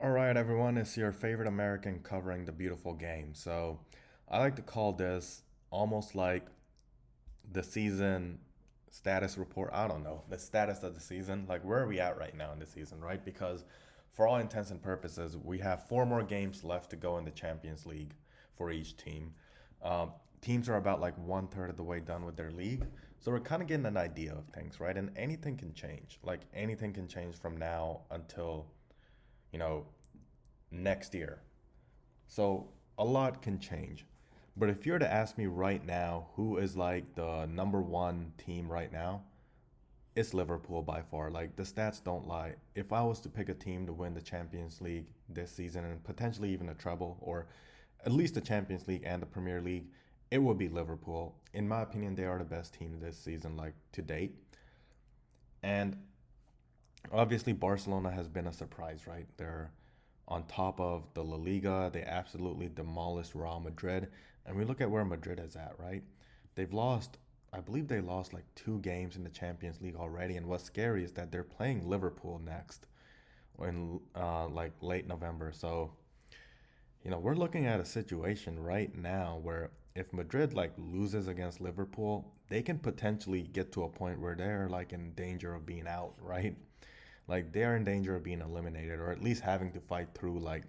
All right, everyone, it's your favorite American covering the beautiful game. So, I like to call this almost like the season status report. I don't know, the status of the season. Like, where are we at right now in the season, right? Because, for all intents and purposes, we have four more games left to go in the Champions League for each team. Um, Teams are about like one third of the way done with their league. So, we're kind of getting an idea of things, right? And anything can change. Like, anything can change from now until, you know, next year. So a lot can change. But if you're to ask me right now, who is like the number one team right now, it's Liverpool by far. Like the stats don't lie. If I was to pick a team to win the Champions League this season and potentially even a treble or at least the Champions League and the Premier League, it would be Liverpool. In my opinion, they are the best team this season, like to date. And obviously, Barcelona has been a surprise, right? They're on top of the La Liga. They absolutely demolished Real Madrid. And we look at where Madrid is at, right? They've lost, I believe they lost like two games in the Champions League already. And what's scary is that they're playing Liverpool next in like late November. So, we're looking at a situation right now where if Madrid like loses against Liverpool, they can potentially get to a point where they're like in danger of being out, right? Like they are in danger of being eliminated or at least having to fight through like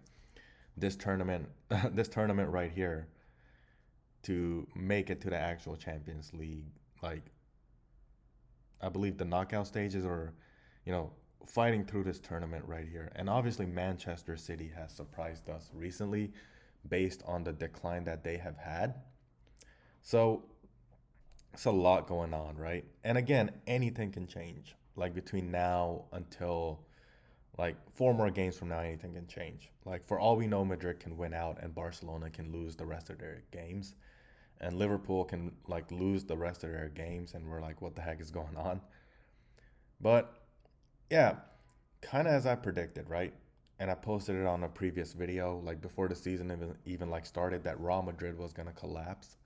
this tournament this tournament right here to make it to the actual Champions League. Like I believe the knockout stages or you know fighting through this tournament right here. And obviously Manchester City has surprised us recently based on the decline that they have had. So it's a lot going on, right? And again, anything can change. Like between now until like four more games from now, anything can change. Like for all we know, Madrid can win out and Barcelona can lose the rest of their games, and Liverpool can like lose the rest of their games, and we're like, what the heck is going on? But yeah, kind of as I predicted, right? And I posted it on a previous video, like before the season even like started, that Real Madrid was gonna collapse,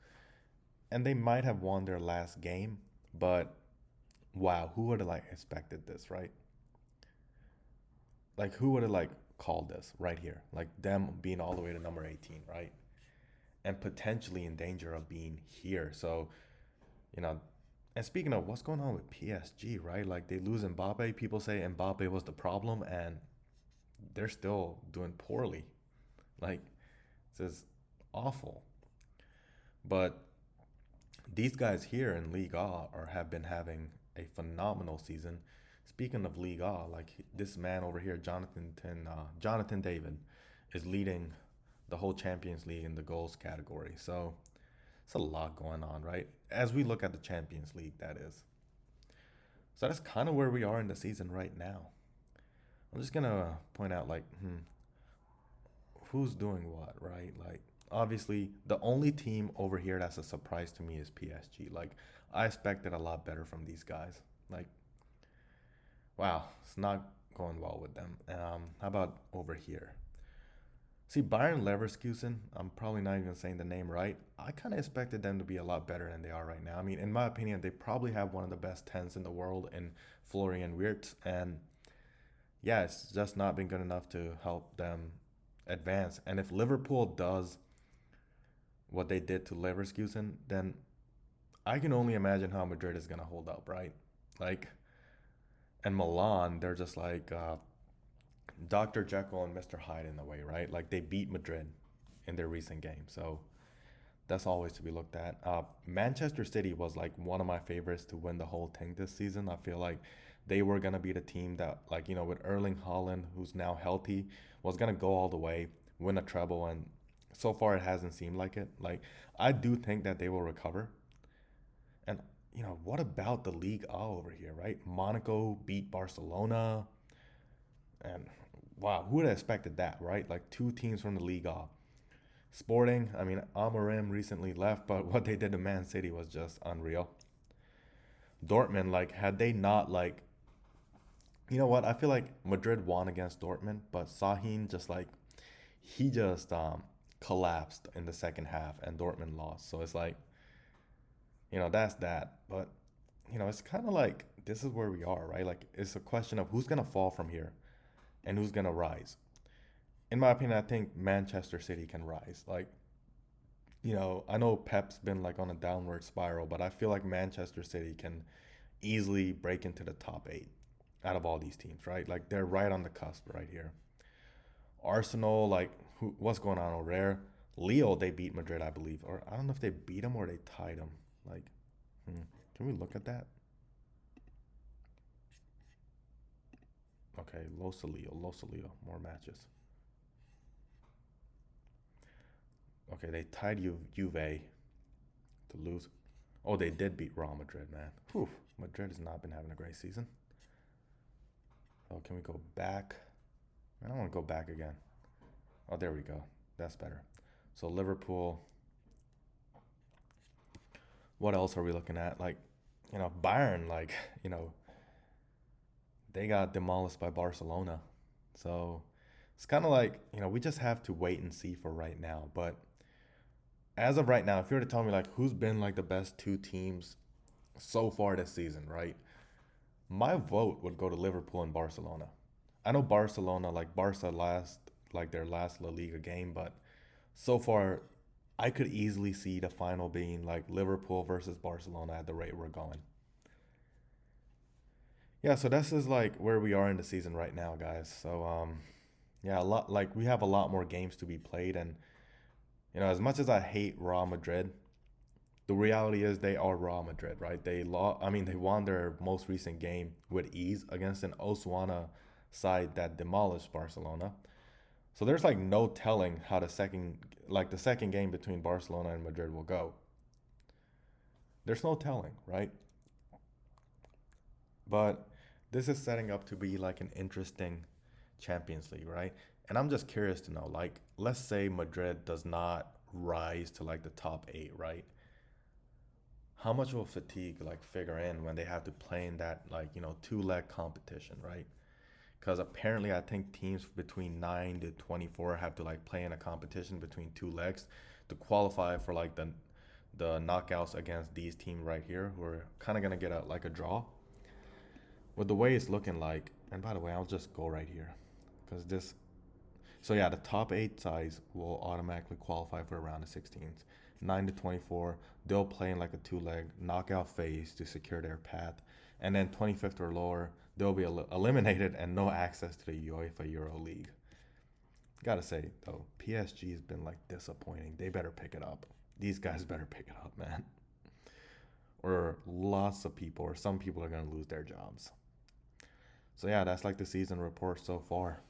and they might have won their last game, but wow, who would have like expected this, right? Like who would have like called this right here? Like them being all the way to number 18, right? And potentially in danger of being here. So, you know, and speaking of what's going on with PSG, right? Like they lose Mbappe. People say Mbappe was the problem and they're still doing poorly. Like this is awful. But these guys here in Liga are have been having a phenomenal season. Speaking of Liga, like this man over here, Jonathan David, is leading the whole Champions League in the goals category. So it's a lot going on, right? As we look at the Champions League, that is. So that's kind of where we are in the season right now. I'm just gonna point out like, who's doing what, right? Like, obviously, the only team over here that's a surprise to me is PSG. Like, I expected a lot better from these guys. Like, wow, it's not going well with them. How about over here? See, Bayern Leverkusen, I'm probably not even saying the name right. I kind of expected them to be a lot better than they are right now. I mean, in my opinion, they probably have one of the best 10s in the world in Florian Wirtz. And yeah, it's just not been good enough to help them advance. And if Liverpool does what they did to Leverkusen, then I can only imagine how Madrid is going to hold up, right? Like, and Milan, they're just like Dr. Jekyll and Mr. Hyde in a way, right? Like they beat Madrid in their recent game. So that's always to be looked at. Manchester City was like one of my favorites to win the whole thing this season. I feel like they were gonna be the team that, like with Erling Haaland, who's now healthy, was gonna go all the way, win a treble, and so far it hasn't seemed like it. Like I do think that they will recover. And what about the league all over here, right? Monaco beat Barcelona, and wow, who would have expected that, right? Like two teams from the league off. Sporting, I mean, Amorim recently left, but what they did to Man City was just unreal. Dortmund, like, had they not, like, you know what? I feel like Madrid won against Dortmund, but Sahin just, like, he just collapsed in the second half and Dortmund lost. So it's like, that's that. But, it's kind of like this is where we are, right? Like, it's a question of who's going to fall from here and who's going to rise. in my opinion, I think Manchester City can rise. Like, I know Pep's been like on a downward spiral, but I feel like Manchester City can easily break into the top eight out of all these teams, right? Like they're right on the cusp right here. Arsenal, like what's going on over there? Leo, they beat Madrid, I believe, or I don't know if they beat them or they tied them. Like, can we look at that? Okay, Los Leo, more matches. Okay, they tied Juve to lose. Oh, they did beat Real Madrid, man. Whew, Madrid has not been having a great season. Oh, can we go back? I don't want to go back again. Oh, there we go. That's better. So Liverpool. What else are we looking at? Like, Bayern, like, you know, they got demolished by Barcelona. So it's kind of like, we just have to wait and see for right now. But as of right now, if you were to tell me like who's been like the best two teams so far this season, right? My vote would go to Liverpool and Barcelona. I know Barcelona, like Barca last, like their last La Liga game, but so far, I could easily see the final being like Liverpool versus Barcelona at the rate we're going. Yeah, so this is like where we are in the season right now, guys. So yeah, a lot like we have a lot more games to be played, and as much as I hate Real Madrid, the reality is they are Real Madrid, right? They won their most recent game with ease against an Osasuna side that demolished Barcelona. So there's like no telling how the second game between Barcelona and Madrid will go. There's no telling, right? But this is setting up to be like an interesting Champions League, right? And I'm just curious to know, like, let's say Madrid does not rise to like the top eight, right? How much will fatigue like figure in when they have to play in that like two-leg competition, right? Because apparently I think teams between 9 to 24 have to like play in a competition between two legs to qualify for like the knockouts against these teams right here who are kind of gonna get a draw. With the way it's looking like, and by the way, I'll just go right here because this. So yeah, the top eight sides will automatically qualify for around the 16s. 9 to 24, they'll play in like a two-leg knockout phase to secure their path, and then 25th or lower, they'll be eliminated and no access to the UEFA Euro League. Gotta say though, PSG has been like disappointing. They better pick it up. These guys better pick it up, man. Or lots of people, or some people are gonna lose their jobs. So yeah, that's like the season report so far.